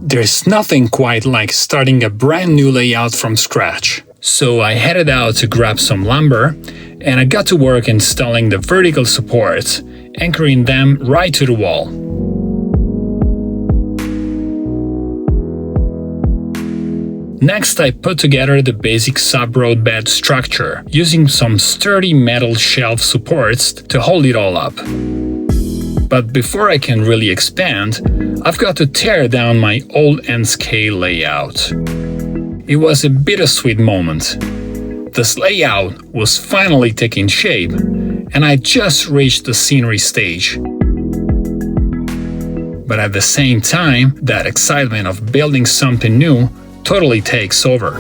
There's nothing quite like starting a brand new layout from scratch. So I headed out to grab some lumber, and I got to work installing the vertical supports, anchoring them right to the wall. Next, I put together the basic subroadbed structure, using some sturdy metal shelf supports to hold it all up. But before I can really expand, I've got to tear down my old N-scale layout. It was a bittersweet moment. This layout was finally taking shape, and I just reached the scenery stage. But at the same time, that excitement of building something new totally takes over.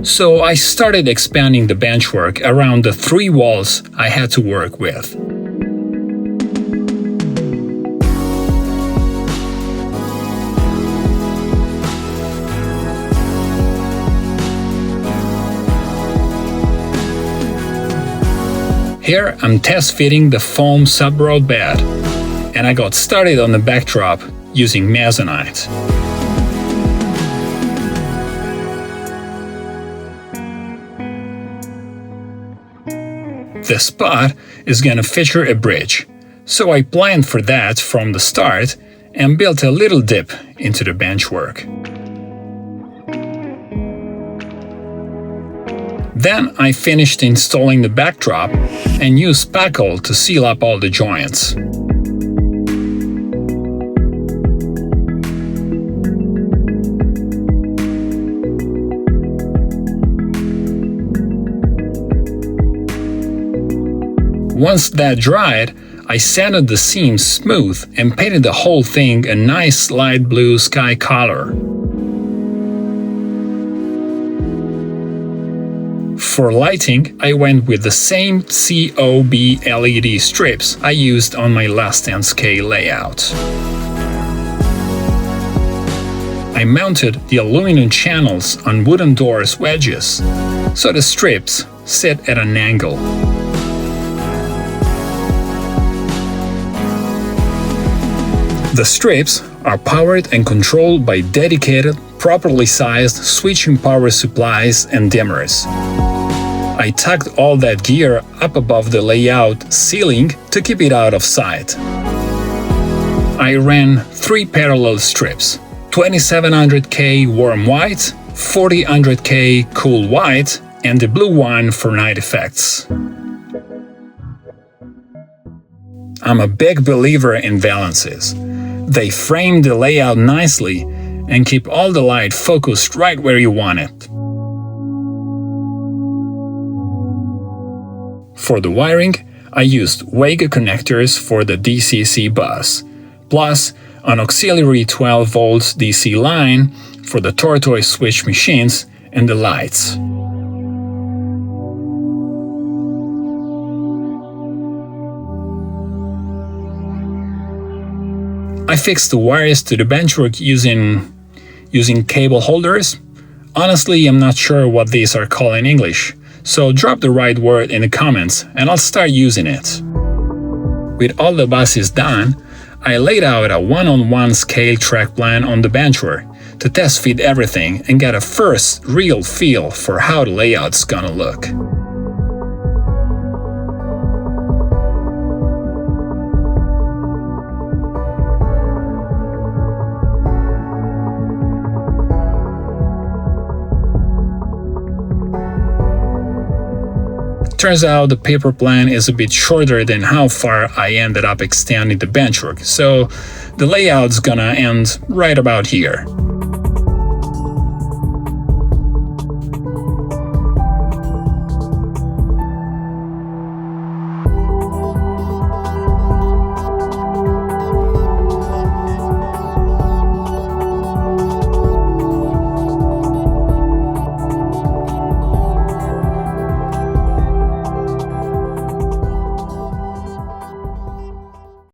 So I started expanding the benchwork around the 3 walls I had to work with. Here I'm test fitting the foam Subroadbed, and I got started on the backdrop using Masonite. This spot is going to feature a bridge, so I planned for that from the start and built a little dip into the benchwork. Then I finished installing the backdrop and used spackle to seal up all the joints. Once that dried, I sanded the seams smooth and painted the whole thing a nice light blue sky color. For lighting, I went with the same COB LED strips I used on my last N-scale layout. I mounted the aluminum channels on wooden doors wedges, so the strips sit at an angle. The strips are powered and controlled by dedicated, properly sized switching power supplies and dimmers. I tucked all that gear up above the layout ceiling to keep it out of sight. I ran 3 parallel strips, 2700K warm white, 4000K cool white, and the blue one for night effects. I'm a big believer in valances. They frame the layout nicely and keep all the light focused right where you want it. For the wiring, I used Vega connectors for the DCC bus, plus an auxiliary 12 volts DC line for the tortoise switch machines and the lights. I fixed the wires to the benchwork using cable holders. Honestly, I'm not sure what these are called in English, so drop the right word in the comments and I'll start using it. With all the buses done, I laid out a 1:1 scale track plan on the benchwork to test fit everything and get a first real feel for how the layout's gonna look. Turns out the paper plan is a bit shorter than how far I ended up extending the benchwork, so the layout's gonna end right about here.